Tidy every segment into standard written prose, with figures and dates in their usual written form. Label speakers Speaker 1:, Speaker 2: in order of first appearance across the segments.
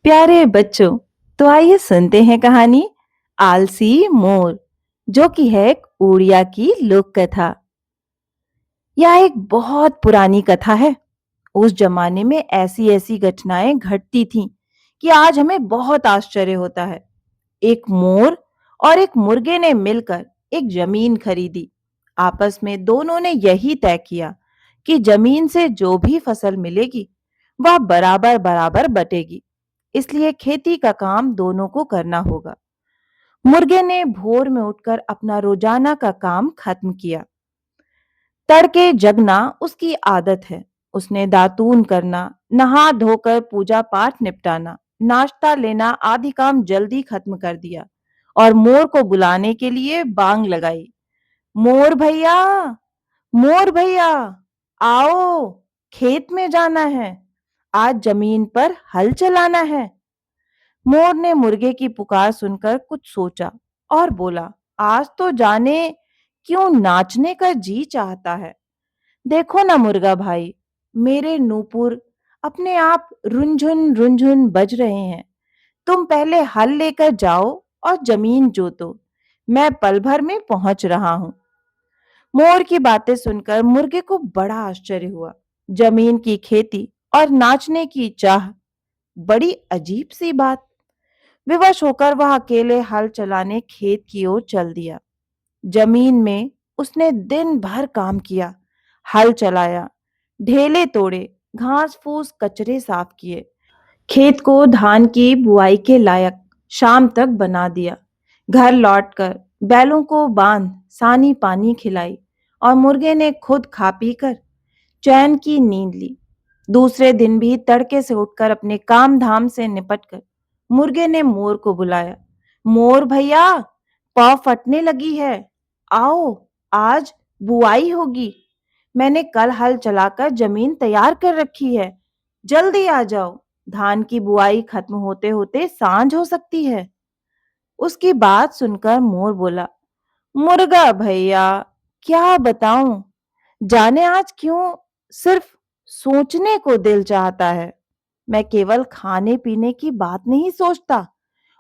Speaker 1: प्यारे बच्चों, तो आइए सुनते हैं कहानी आलसी मोर, जो कि है एक उड़िया की लोक कथा। यह एक बहुत पुरानी कथा है। उस जमाने में ऐसी ऐसी घटनाएं घटती थीं कि आज हमें बहुत आश्चर्य होता है। एक मोर और एक मुर्गे ने मिलकर एक जमीन खरीदी। आपस में दोनों ने यही तय किया कि जमीन से जो भी फसल मिलेगी वह बराबर बराबर बटेगी। इसलिए खेती का काम दोनों को करना होगा। मुर्गे ने भोर में उठकर अपना रोजाना का काम खत्म किया। तड़के जगना उसकी आदत है। उसने दातून करना, नहा धोकर पूजा पाठ निपटाना, नाश्ता लेना आदि काम जल्दी खत्म कर दिया और मोर को बुलाने के लिए बांग लगाई। मोर भैया, मोर भैया, आओ, खेत में जाना है। आज जमीन पर हल चलाना है। मोर ने मुर्गे की पुकार सुनकर कुछ सोचा और बोला, आज तो जाने क्यों नाचने का जी चाहता है। देखो ना मुर्गा भाई, मेरे नूपुर अपने आप रुंझुन रुंझुन बज रहे हैं। तुम पहले हल लेकर जाओ और जमीन जोतो। मैं पल भर में पहुंच रहा हूं। मोर की बातें सुनकर मुर्गे को बड़ा आश्चर्य हुआ। जमीन की खेती और नाचने की चाह, बड़ी अजीब सी बात। विवश होकर वह अकेले हल चलाने खेत की ओर चल दिया। जमीन में उसने दिन भर काम किया, हल चलाया, ढेले तोड़े, घास फूस कचरे साफ किए, खेत को धान की बुआई के लायक शाम तक बना दिया। घर लौटकर बैलों को बांध सानी पानी खिलाई और मुर्गे ने खुद खा पी कर चैन की नींद ली। दूसरे दिन भी तड़के से उठकर अपने काम धाम से निपटकर मुर्गे ने मोर को बुलाया। मोर भैया, पाव फटने लगी है। आओ, आज बुआई होगी। मैंने कल हल चलाकर जमीन तैयार कर रखी है। जल्दी आ जाओ। धान की बुआई खत्म होते होते सांझ हो सकती है। उसकी बात सुनकर मोर बोला, मुर्गा भैया, क्या बताऊं, जाने आज क्यों सिर्फ सोचने को दिल चाहता है। मैं केवल खाने पीने की बात नहीं सोचता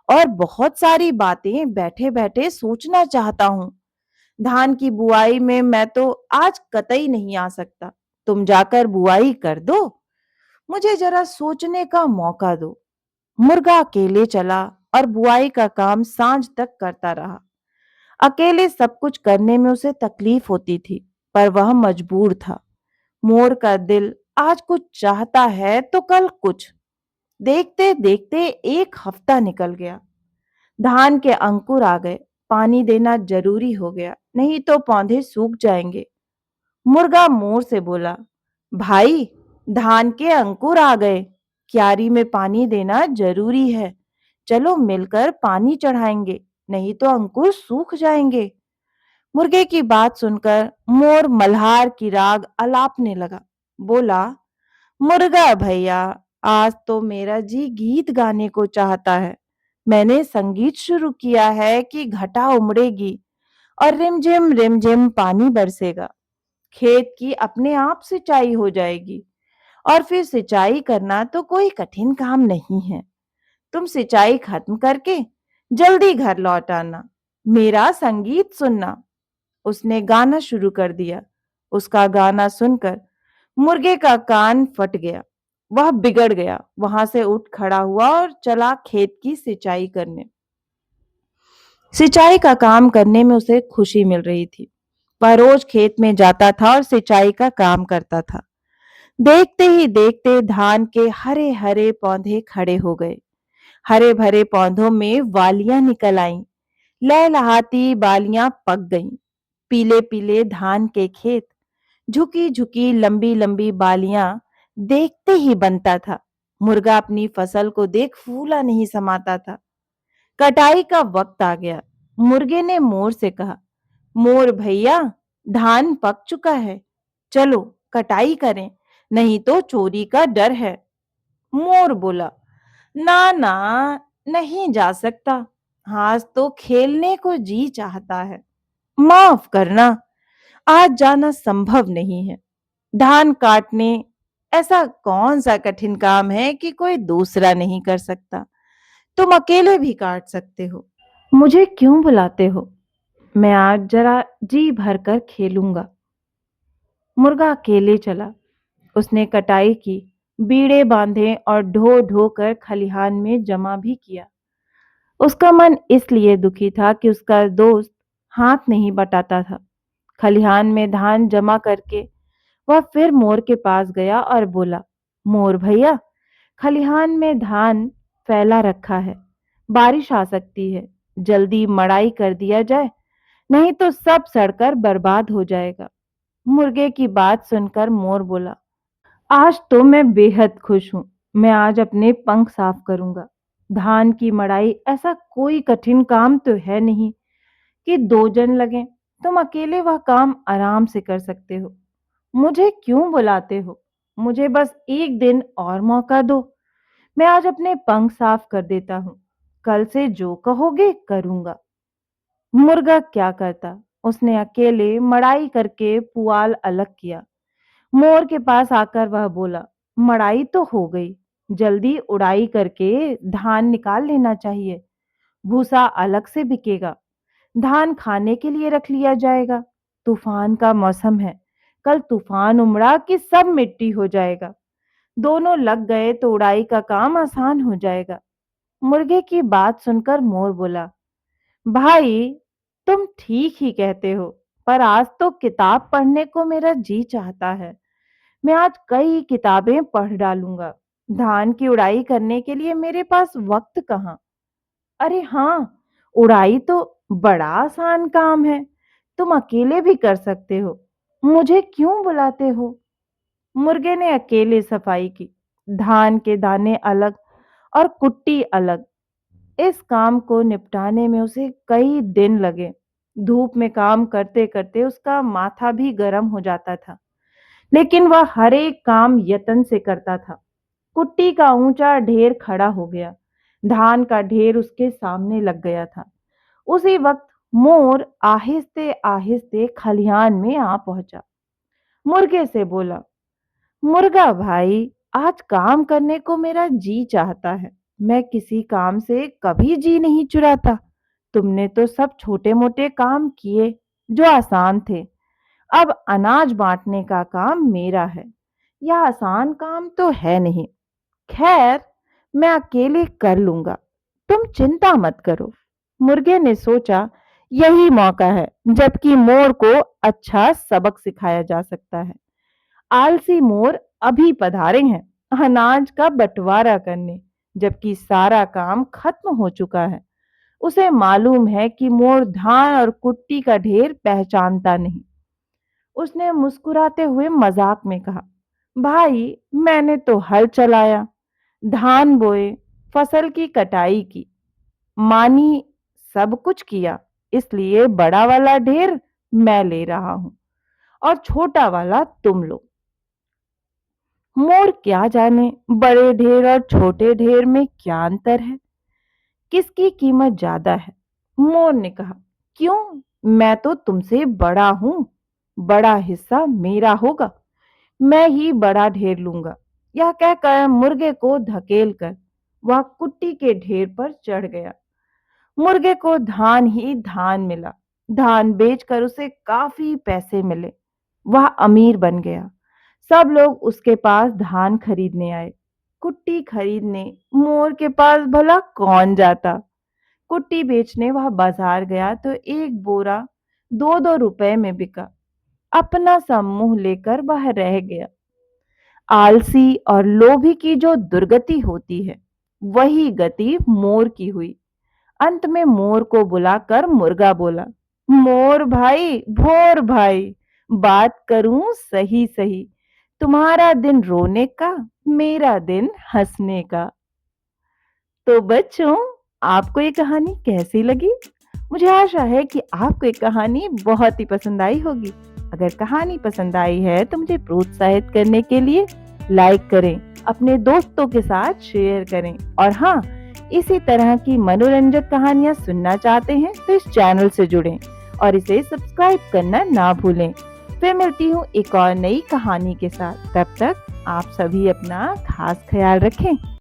Speaker 1: और बहुत सारी बातें बैठे बैठे सोचना चाहता हूँ। धान की बुआई में मैं तो आज कतई नहीं आ सकता। तुम जाकर बुआई कर दो, मुझे जरा सोचने का मौका दो। मुर्गा अकेले चला और बुआई का काम सांझ तक करता रहा। अकेले सब कुछ करने में उसे तकलीफ होती थी, पर वह मजबूर था। मोर का दिल आज कुछ चाहता है तो कल कुछ। देखते देखते एक हफ्ता निकल गया। धान के अंकुर आ गए। पानी देना जरूरी हो गया, नहीं तो पौधे सूख जाएंगे। मुर्गा मोर से बोला, भाई, धान के अंकुर आ गए, क्यारी में पानी देना जरूरी है। चलो मिलकर पानी चढ़ाएंगे, नहीं तो अंकुर सूख जाएंगे। मुर्गे की बात सुनकर मोर मल्हार की राग अलापने लगा। बोला, मुर्गा भैया, आज तो मेरा जी गीत गाने को चाहता है। मैंने संगीत शुरू किया है कि घटा उमड़ेगी और रिमझिम पानी बरसेगा। खेत की अपने आप सिंचाई हो जाएगी और फिर सिंचाई करना तो कोई कठिन काम नहीं है। तुम सिंचाई खत्म करके जल्दी घर लौट आना, मेरा संगीत सुनना। उसने गाना शुरू कर दिया। उसका गाना सुनकर मुर्गे का कान फट गया। वह बिगड़ गया, वहां से उठ खड़ा हुआ और चला खेत की सिंचाई करने। सिंचाई का काम करने में उसे खुशी मिल रही थी। वह रोज खेत में जाता था और सिंचाई का काम करता था। देखते ही देखते धान के हरे हरे पौधे खड़े हो गए। हरे भरे पौधों में वालियां निकल आईं। लहलहाती बालियां पक गईं। पीले पीले धान के खेत, झुकी झुकी लंबी लंबी बालियां देखते ही बनता था। मुर्गा अपनी फसल को देख फूला नहीं समाता था। कटाई का वक्त आ गया। मुर्गे ने मोर से कहा, मोर भैया, धान पक चुका है, चलो कटाई करें, नहीं तो चोरी का डर है। मोर बोला, ना ना, नहीं जा सकता, आज तो खेलने को जी चाहता है। माफ करना, आज जाना संभव नहीं है। धान काटने ऐसा कौन सा कठिन काम है कि कोई दूसरा नहीं कर सकता? तुम अकेले भी काट सकते हो। मुझे क्यों बुलाते हो? मैं आज जरा जी भरकर खेलूंगा। मुर्गा अकेले चला। उसने कटाई की, बीड़े बांधे और ढो ढो कर खलिहान में जमा भी किया। उसका मन इसलिए दुखी था कि उसका दोस्त हाथ नहीं बटाता था। खलिहान में धान जमा करके वह फिर मोर के पास गया और बोला, मोर भैया, खलिहान में धान फैला रखा है, बारिश आ सकती है, जल्दी मड़ाई कर दिया जाए, नहीं तो सब सड़कर बर्बाद हो जाएगा। मुर्गे की बात सुनकर मोर बोला, आज तो मैं बेहद खुश हूं। मैं आज अपने पंख साफ करूंगा। धान की मड़ाई ऐसा कोई कठिन काम तो है नहीं कि दो जन लगें। तुम अकेले वह काम आराम से कर सकते हो। मुझे क्यों बुलाते हो? मुझे बस एक दिन और मौका दो। मैं आज अपने पंख साफ कर देता हूँ। कल से जो कहोगे करूंगा। मुर्गा क्या करता? उसने अकेले मड़ाई करके पुआल अलग किया। मोर के पास आकर वह बोला, मड़ाई तो हो गई, जल्दी उड़ाई करके धान निकाल लेना चाहिए। भूसा अलग से बिकेगा, धान खाने के लिए रख लिया जाएगा। तूफान का मौसम है, कल तूफान उमड़ा कि सब मिट्टी हो जाएगा। दोनों लग गए तो उड़ाई का काम आसान हो जाएगा। मुर्गे की बात सुनकर मोर बोला, भाई तुम ठीक ही कहते हो, पर आज तो किताब पढ़ने को मेरा जी चाहता है। मैं आज कई किताबें पढ़ डालूंगा। धान की उड़ाई करने के लिए मेरे पास वक्त कहाँ। अरे हाँ, उड़ाई तो बड़ा आसान काम है, तुम अकेले भी कर सकते हो। मुझे क्यों बुलाते हो? मुर्गे ने अकेले सफाई की, धान के दाने अलग और कुट्टी अलग। इस काम को निपटाने में उसे कई दिन लगे। धूप में काम करते करते उसका माथा भी गर्म हो जाता था, लेकिन वह हर एक काम यत्न से करता था। कुट्टी का ऊंचा ढेर खड़ा हो गया, धान का ढेर उसके सामने लग गया था। उसी वक्त मोर आहिस्ते आहिस्ते खलिहान में आ पहुंचा। मुर्गे से बोला, मुर्गा भाई, आज काम करने को मेरा जी चाहता है। मैं किसी काम से कभी जी नहीं चुराता। तुमने तो सब छोटे मोटे काम किए जो आसान थे। अब अनाज बांटने का काम मेरा है। यह आसान काम तो है नहीं। खैर, मैं अकेले कर लूंगा, तुम चिंता मत करो। मुर्गे ने सोचा, यही मौका है जबकि मोर को अच्छा सबक सिखाया जा सकता है। आलसी मोर अभी पधारे हैं अनाज का बंटवारा करने, जबकि सारा काम खत्म हो चुका है। उसे मालूम है कि मोर धान और कुट्टी का ढेर पहचानता नहीं। उसने मुस्कुराते हुए मजाक में कहा, भाई मैंने तो हल चलाया, धान बोए, फसल की कटाई की, मानी, सब कुछ किया। इसलिए बड़ा वाला ढेर मैं ले रहा हूं और छोटा वाला तुम लो। मोर क्या जाने बड़े ढेर और छोटे ढेर में क्या अंतर है, किसकी कीमत ज्यादा है। मोर ने कहा, क्यों, मैं तो तुमसे बड़ा हूं, बड़ा हिस्सा मेरा होगा, मैं ही बड़ा ढेर लूंगा। यह कहकर मुर्गे को धकेल कर वह कुट्टी के ढेर पर चढ़ गया। मुर्गे को धान ही धान मिला। धान बेचकर उसे काफी पैसे मिले। वह अमीर बन गया। सब लोग उसके पास धान खरीदने आए। कुट्टी खरीदने मोर के पास भला कौन जाता। कुट्टी बेचने वह बाजार गया तो एक बोरा 2-2 रुपए में बिका। अपना सा मुंह लेकर वह रह गया। आलसी और लोभी की जो दुर्गति होती है, वही गति मोर की हुई। अंत में मोर को बुलाकर मुर्गा बोला, मोर भाई, भोर भाई, बात करूं सही सही, तुम्हारा दिन रोने का, मेरा दिन हंसने का। तो बच्चों, आपको ये कहानी कैसी लगी? मुझे आशा है कि आपको ये कहानी बहुत ही पसंद आई होगी। अगर कहानी पसंद आई है तो मुझे प्रोत्साहित करने के लिए लाइक करें, अपने दोस्तों के साथ शेयर करें और हाँ, इसी तरह की मनोरंजक कहानियां सुनना चाहते हैं तो इस चैनल से जुड़ें और इसे सब्सक्राइब करना ना भूलें। फिर मिलती हूँ एक और नई कहानी के साथ। तब तक आप सभी अपना खास ख्याल रखें।